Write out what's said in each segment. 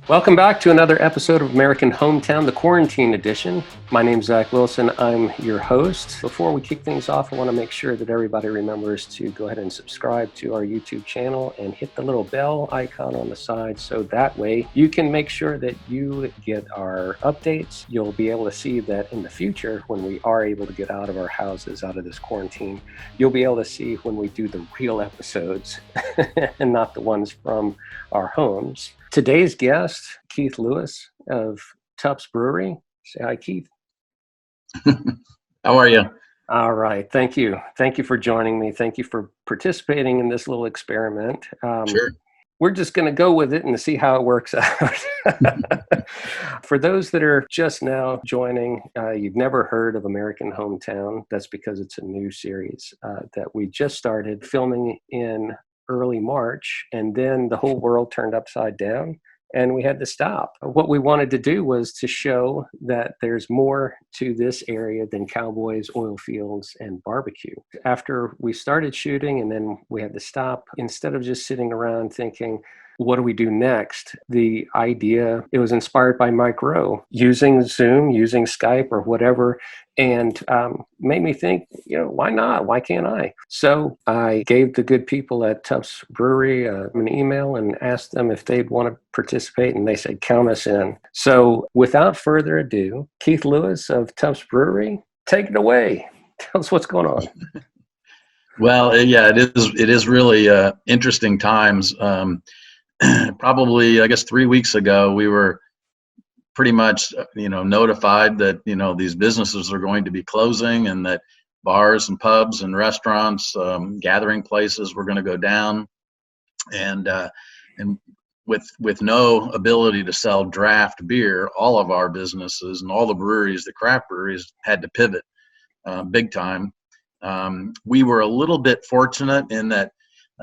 Welcome back to another episode of American Hometown, the Quarantine Edition. My name's Zach Wilson. I'm your host. Before we kick things off, I want to make sure that everybody remembers to go ahead and subscribe to our YouTube channel and hit the little bell icon on the side so that way you can make sure that you get our updates. You'll be able to see that in the future when we are able to get out of our houses, out of this quarantine, you'll be able to see when we do the real episodes and not the ones from our homes. Today's guest, Keith Lewis of TUPPS Brewery. Say hi, Keith. How are you? All right. Thank you. Thank you for joining me. Thank you for participating in this little experiment. Sure. We're just going to go with it and see how it works out. For those that are just now joining, you've never heard of American Hometown. That's because it's a new series that we just started filming in early March, and then the whole world turned upside down and we had to stop. What we wanted to do was to show that there's more to this area than cowboys, oil fields, and barbecue. After we started shooting and then we had to stop, instead of just sitting around thinking, what do we do next? The idea, it was inspired by Mike Rowe, using Zoom, using Skype or whatever, and made me think, why not? Why can't I? So I gave the good people at TUPPS Brewery an email and asked them if they'd want to participate, and they said, count us in. So without further ado, Keith Lewis of TUPPS Brewery, take it away. Tell us what's going on. Well, yeah, it is really interesting times. Probably, I guess 3 weeks ago, we were pretty much, notified that, these businesses are going to be closing and that bars and pubs and restaurants, gathering places were going to go down. And with no ability to sell draft beer, all of our businesses and all the breweries, the craft breweries, had to pivot big time. We were a little bit fortunate in that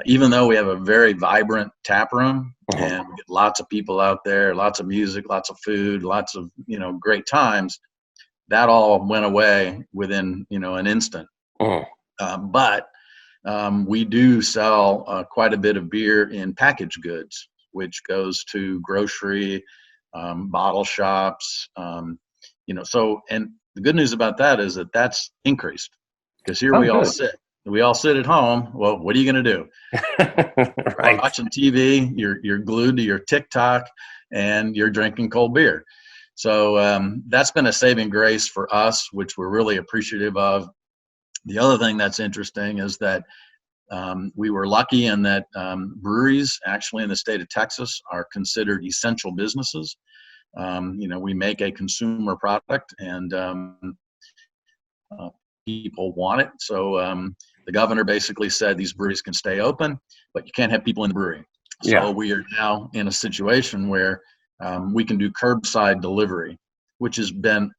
even though we have a very vibrant tap room and we get lots of people out there, lots of music, lots of food, lots of, great times, that all went away within, an instant. But we do sell quite a bit of beer in packaged goods, which goes to grocery, bottle shops, so, and the good news about that is that that's increased because here we all sit. We all sit at home. Well, what are you going to do? Right. Watching TV, you're glued to your TikTok and you're drinking cold beer. So that's been a saving grace for us, which we're really appreciative of. The other thing that's interesting is that we were lucky in that breweries actually in the state of Texas are considered essential businesses. We make a consumer product and people want it. So the governor basically said these breweries can stay open, but you can't have people in the brewery. So we are now in a situation where we can do curbside delivery, which has been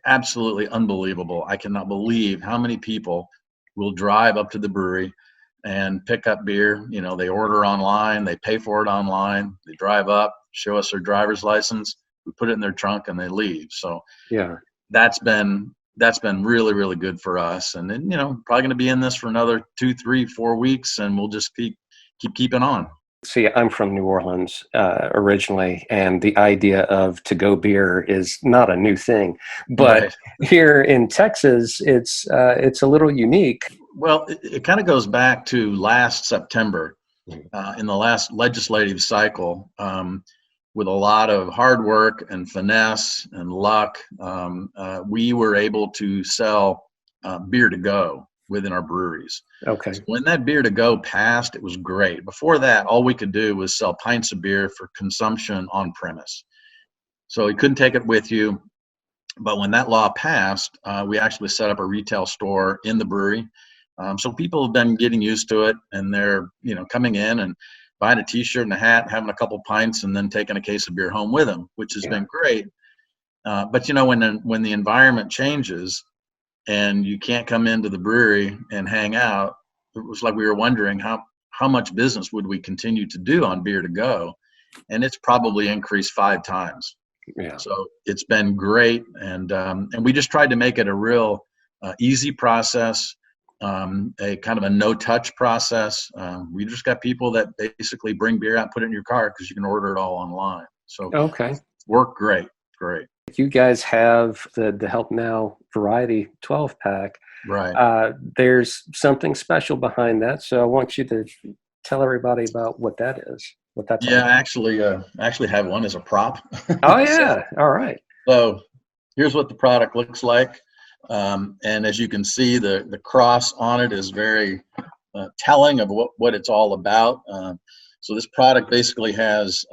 absolutely unbelievable. I cannot believe how many people will drive up to the brewery and pick up beer. They order online, they pay for it online, they drive up, show us their driver's license, we put it in their trunk and they leave. So that's been really, really good for us. And then, probably going to be in this for another 2, 3, 4 weeks, and we'll just keep keeping on. See, I'm from New Orleans originally, and the idea of to-go beer is not a new thing. But here in Texas, it's a little unique. Well, it kind of goes back to last September, in the last legislative cycle. With a lot of hard work and finesse and luck, we were able to sell beer to go within our breweries. Okay. So when that beer to go passed, it was great. Before that, all we could do was sell pints of beer for consumption on premise. So you couldn't take it with you. But when that law passed, we actually set up a retail store in the brewery. So people have been getting used to it, and they're coming in and buying a T-shirt and a hat, having a couple pints, and then taking a case of beer home with them, which has been great. But when the environment changes and you can't come into the brewery and hang out, it was like we were wondering how much business would we continue to do on beer to go, and it's probably increased 5 times. So it's been great, and we just tried to make it a real easy process. a kind of a no-touch process. We just got people that basically bring beer out, put it in your car because you can order it all online. So Okay. work great, great. You guys have the Help Now Variety 12 pack. Right. There's something special behind that. So I want you to tell everybody about what that is, what that's all Yeah, about. I actually have one as a prop. Oh, so, yeah. All right. so here's what the product looks like. And as you can see, the cross on it is very telling of what it's all about. So this product basically has,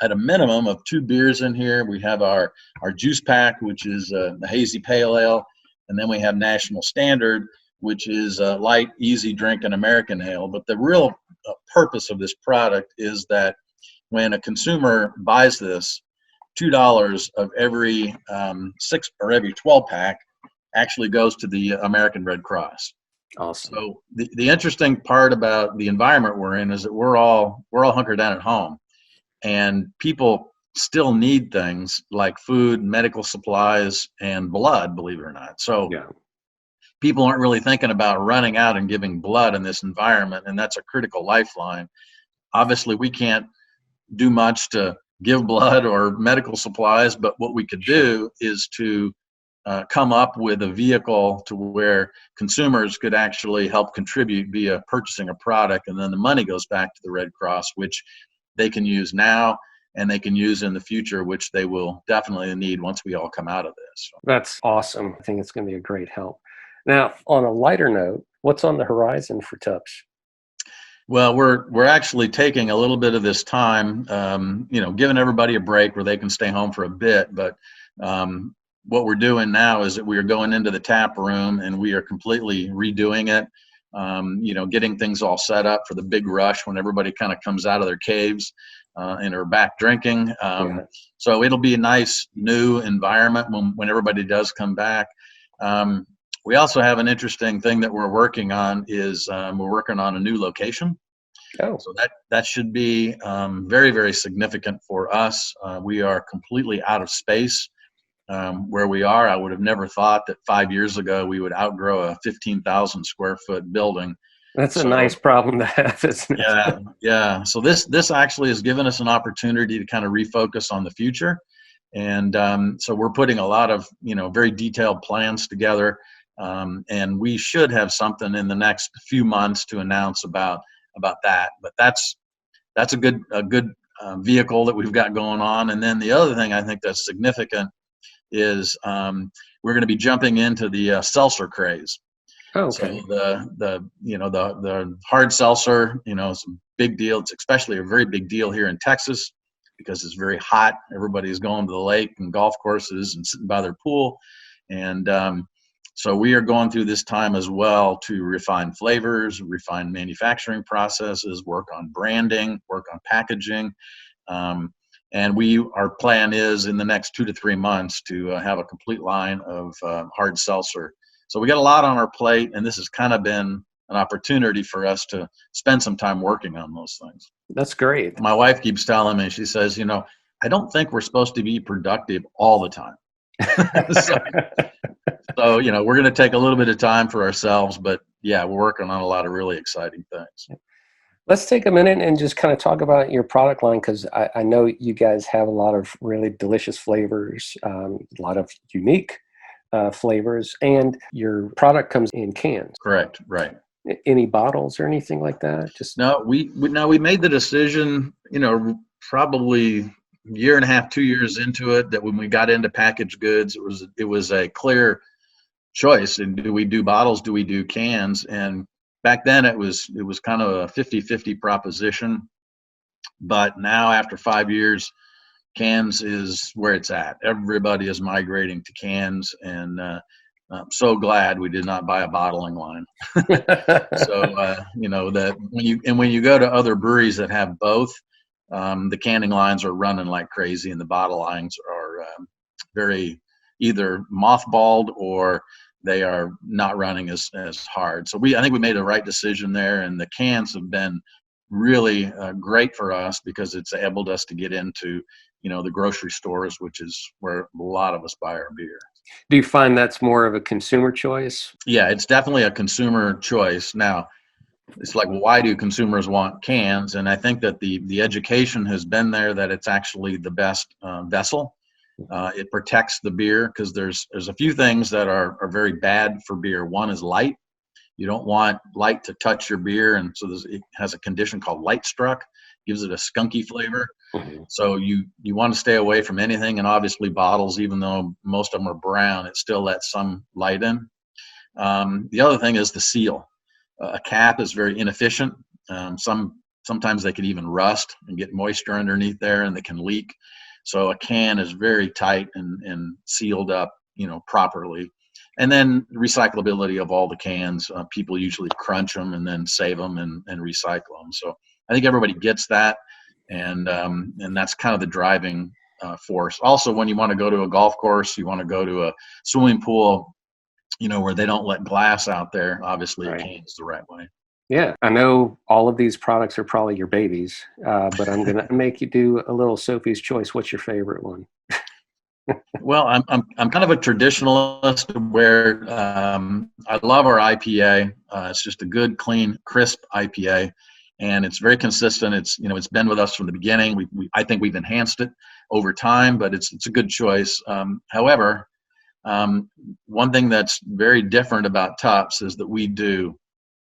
at a minimum of 2 beers in here. We have our juice pack, which is the hazy pale ale, and then we have National Standard, which is light, easy drinking American ale. But the real purpose of this product is that when a consumer buys this, $2 of every 6 or every 12 pack actually goes to the American Red Cross. Awesome. So the interesting part about the environment we're in is that we're all hunkered down at home, and people still need things like food, medical supplies, and blood, believe it or not. So Yeah. people aren't really thinking about running out and giving blood in this environment, and that's a critical lifeline. Obviously, we can't do much to give blood or medical supplies, but what we could Sure. do is to come up with a vehicle to where consumers could actually help contribute via purchasing a product, and then the money goes back to the Red Cross, which they can use now and they can use in the future, which they will definitely need once we all come out of this. That's awesome. I think it's going to be a great help. Now, on a lighter note, what's on the horizon for TUPPS? Well, we're actually taking a little bit of this time, giving everybody a break where they can stay home for a bit. But what we're doing now is that we are going into the tap room and we are completely redoing it. Getting things all set up for the big rush when everybody kind of comes out of their caves and are back drinking. Yeah. So it'll be a nice new environment when everybody does come back. We also have an interesting thing that we're working on is we're working on a new location. Oh, So that should be very, very significant for us. We are completely out of space where we are. I would have never thought that 5 years ago we would outgrow a 15,000 square foot building. that's a So nice problem to have, isn't yeah, it? yeah. So this actually has given us an opportunity to kind of refocus on the future, and so we're putting a lot of very detailed plans together, and we should have something in the next few months to announce about that. But that's a good vehicle that we've got going on. And then the other thing I think that's significant is we're going to be jumping into the seltzer craze. Oh, So okay. the hard seltzer, it's a big deal. It's especially a very big deal here in Texas because it's very hot. Everybody's going to the lake and golf courses and sitting by their pool, and so we are going through this time as well to refine flavors, refine manufacturing processes, work on branding, work on packaging. And our plan is in the next 2 to 3 months to have a complete line of hard seltzer. So we got a lot on our plate, and this has kind of been an opportunity for us to spend some time working on those things. That's great. My wife keeps telling me, she says, I don't think we're supposed to be productive all the time. So, we're going to take a little bit of time for ourselves, but yeah, we're working on a lot of really exciting things. Let's take a minute and just kind of talk about your product line because I know you guys have a lot of really delicious flavors, a lot of unique flavors, and your product comes in cans. Correct. Right. Any bottles or anything like that? Just No, we made the decision, probably a year and a half, 2 years into it, that when we got into packaged goods, it was a clear choice. And do we do bottles? Do we do cans? And back then it was kind of a 50-50 proposition. But now after 5 years, cans is where it's at. Everybody is migrating to cans, and I'm so glad we did not buy a bottling line. So that when you go to other breweries that have both, the canning lines are running like crazy, and the bottle lines are very either mothballed or they are not running as hard. So I think we made the right decision there, and the cans have been really great for us because it's enabled us to get into the grocery stores, which is where a lot of us buy our beer. Do you find that's more of a consumer choice? Yeah, it's definitely a consumer choice. Now, it's like, well, why do consumers want cans? And I think that the education has been there that it's actually the best vessel. It protects the beer because there's a few things that are very bad for beer. One is light. You don't want light to touch your beer, and so it has a condition called light struck, gives it a skunky flavor. Mhm. So you want to stay away from anything, and obviously bottles, even though most of them are brown, it still lets some light in. The other thing is the seal. A cap is very inefficient. Sometimes they can even rust and get moisture underneath there, and they can leak. So a can is very tight and sealed up, properly. And then recyclability of all the cans. People usually crunch them and then save them and recycle them. So I think everybody gets that, and that's kind of the driving force. Also, when you want to go to a golf course, you want to go to a swimming pool, where they don't let glass out there, obviously a Right. can is the right way. Yeah, I know all of these products are probably your babies, but I'm gonna make you do a little Sophie's Choice. What's your favorite one? Well, I'm kind of a traditionalist where I love our IPA. It's just a good, clean, crisp IPA, and it's very consistent. It's been with us from the beginning. I think we've enhanced it over time, but it's a good choice. However, one thing that's very different about TUPPS is that we do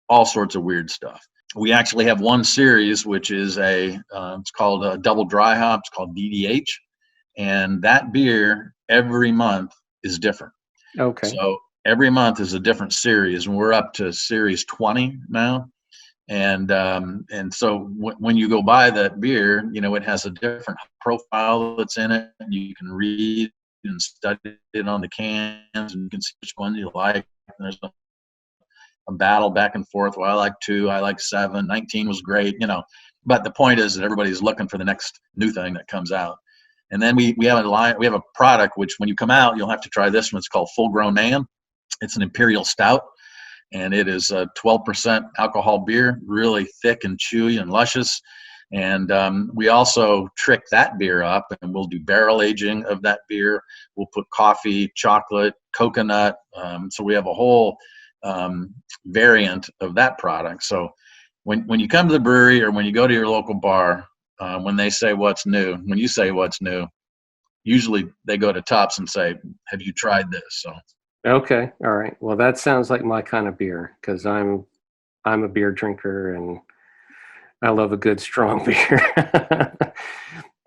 all sorts of weird stuff. We actually have one series, which is it's called a double dry hop. It's called DDH, and that beer every month is different. Okay. So every month is a different series, and we're up to series 20 now. And so when you go buy that beer, it has a different profile that's in it. You can read and study it on the cans, and you can see which one you like. There's a battle back and forth. Well, I like 2, I like 7, 19 was great. But the point is that everybody's looking for the next new thing that comes out. And then we have a product which, when you come out, you'll have to try this one. It's called Full Grown Man. It's an imperial stout, and it is a 12% alcohol beer, really thick and chewy and luscious. And we also trick that beer up, and we'll do barrel aging of that beer. We'll put coffee, chocolate, coconut. So we have a whole variant of that product. So when you come to the brewery, or when you go to your local bar, when they say what's new, when you say what's new, usually they go to TUPPS and say, "Have you tried this?" So Okay. All right. Well, that sounds like my kind of beer because I'm a beer drinker and I love a good strong beer.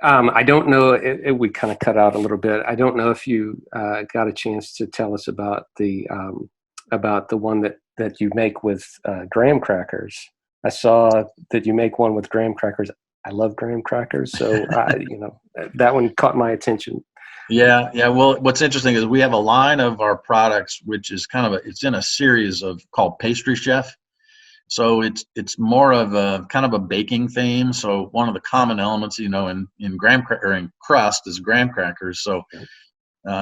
I don't know. We kind of cut out a little bit. I don't know if you got a chance to tell us about the one that you make with graham crackers. I saw that you make one with graham crackers. I love graham crackers, so that one caught my attention. yeah, yeah. Well, what's interesting is we have a line of our products which is it's in a series of called Pastry Chef. So it's more of a kind of a baking theme. So one of the common elements, in or in crust is graham crackers. So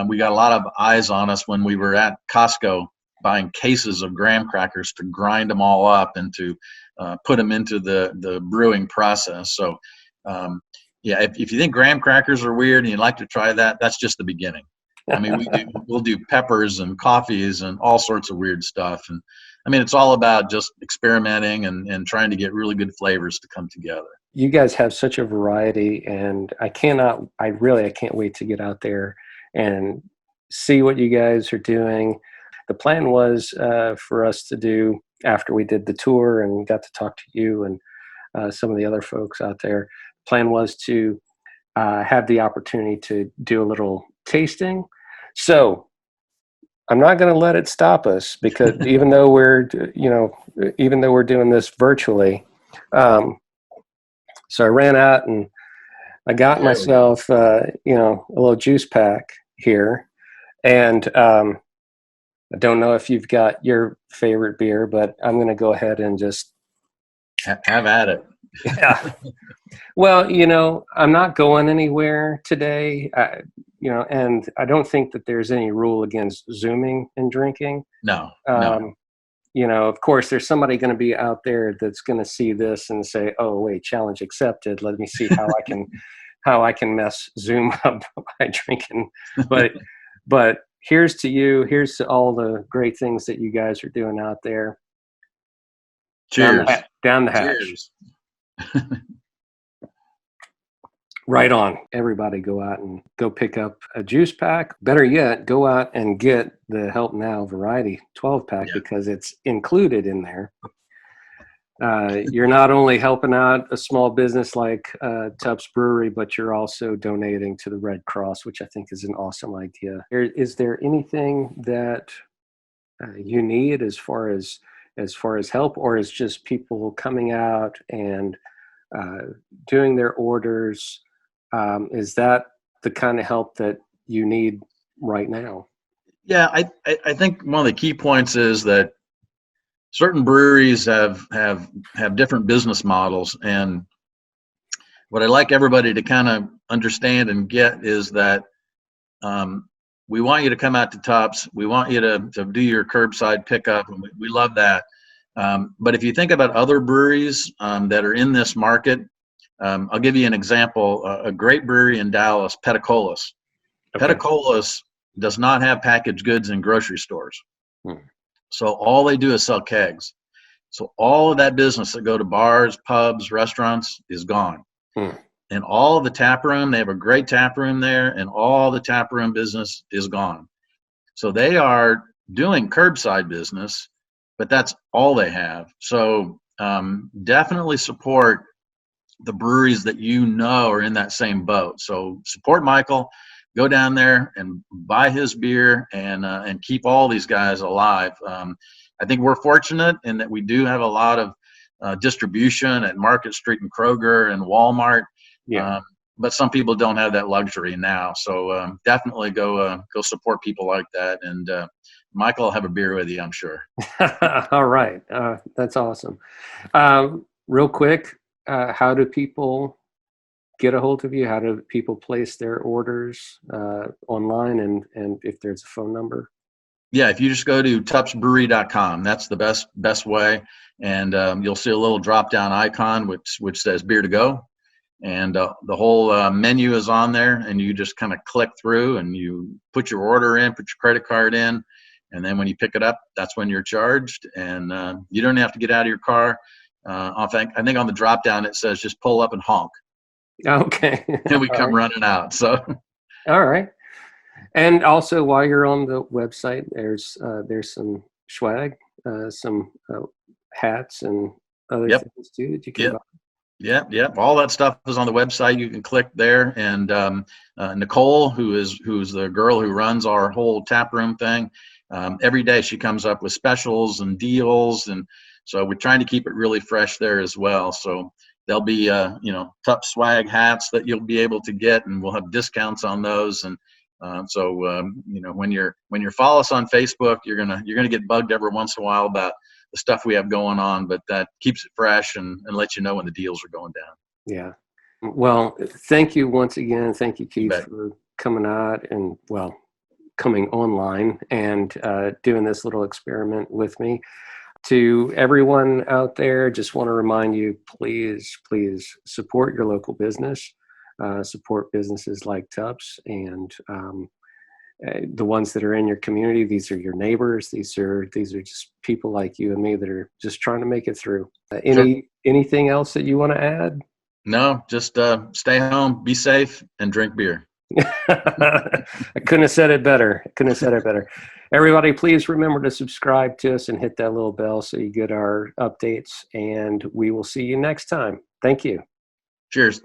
we got a lot of eyes on us when we were at Costco buying cases of graham crackers to grind them all up and to put them into the brewing process. So yeah, if you think graham crackers are weird and you'd like to try that, that's just the beginning. I mean, we'll do peppers and coffees and all sorts of weird stuff. And I mean, it's all about just experimenting and trying to get really good flavors to come together. You guys have such a variety, and I can't wait to get out there and see what you guys are doing. The plan was for us to do, after we did the tour and got to talk to you and some of the other folks out there, plan was to have the opportunity to do a little tasting. So I'm not going to let it stop us, because even though we're doing this virtually, so I ran out and I got There we go. myself, a little juice pack here, and I don't know if you've got your favorite beer, but I'm going to go ahead and just, Have at it. yeah. Well, I'm not going anywhere today, and I don't think that there's any rule against Zooming and drinking. No, no. Um, of course, there's somebody going to be out there that's going to see this and say, "Oh, wait, challenge accepted. Let me see how I can mess Zoom up by drinking." But here's to you. Here's to all the great things that you guys are doing out there. Cheers. Down the hatch. Cheers. Right on. Everybody go out and go pick up a juice pack. Better yet, go out and get the Help Now Variety 12-pack because it's included in there. You're not only helping out a small business like TUPPS Brewery, but you're also donating to the Red Cross, which I think is an awesome idea. Is there anything that you need as far as help, or is just people coming out and doing their orders? Is that the kind of help that you need right now? Yeah, I think one of the key points is that certain breweries have different business models, and what I'd like everybody to kind of understand and get is that we want you to come out to TUPPS. We want you to do your curbside pickup, and we love that. But if you think about other breweries that are in this market, I'll give you an example. A great brewery in Dallas, Peticolas. Okay. Peticolas does not have packaged goods in grocery stores. So all they do is sell kegs. So all of that business that go to bars, pubs, restaurants is gone. And all of the tap room, they have a great tap room there, and all the tap room business is gone. So they are doing curbside business, but that's all they have. So definitely support the breweries that you know are in that same boat. So support Michael, go down there and buy his beer and keep all these guys alive. I think we're fortunate in that we do have a lot of distribution at Market Street and Kroger and Walmart. Yeah. But some people don't have that luxury now. So definitely go support people like that. And Michael will have a beer with you, I'm sure. All right. That's awesome. Real quick, how do people get a hold of you? How do people place their orders online, and if there's a phone number? Yeah, if you just go to tuppsbrewery.com, that's the best way. And you'll see a little drop-down icon which says beer to go. And the whole menu is on there, and you just kind of click through and you put your order in, put your credit card in, and then when you pick it up, that's when you're charged. And you don't have to get out of your car. I think on the drop down it says just pull up and honk. Okay. And we come running out. So. All right. And also, while you're on the website, there's some swag, some hats and other things too that you can buy. Yep. All that stuff is on the website. You can click there, and Nicole, who's the girl who runs our whole tap room thing, every day she comes up with specials and deals, and so we're trying to keep it really fresh there as well. So there'll be TUPPS swag hats that you'll be able to get, and we'll have discounts on those. And so when you follow us on Facebook, you're gonna get bugged every once in a while about the stuff we have going on, but that keeps it fresh and lets you know when the deals are going down. Yeah. Well, thank you once again. Thank you, Keith, for coming out and coming online and doing this little experiment with me. To everyone out there, just want to remind you, please support your local business, support businesses like TUPPS, and the ones that are in your community. These are your neighbors. These are just people like you and me that are just trying to make it through. Anything else that you want to add? No, just stay home, be safe, and drink beer. I couldn't have said it better. Everybody, please remember to subscribe to us and hit that little bell so you get our updates, and we will see you next time. Thank you. Cheers.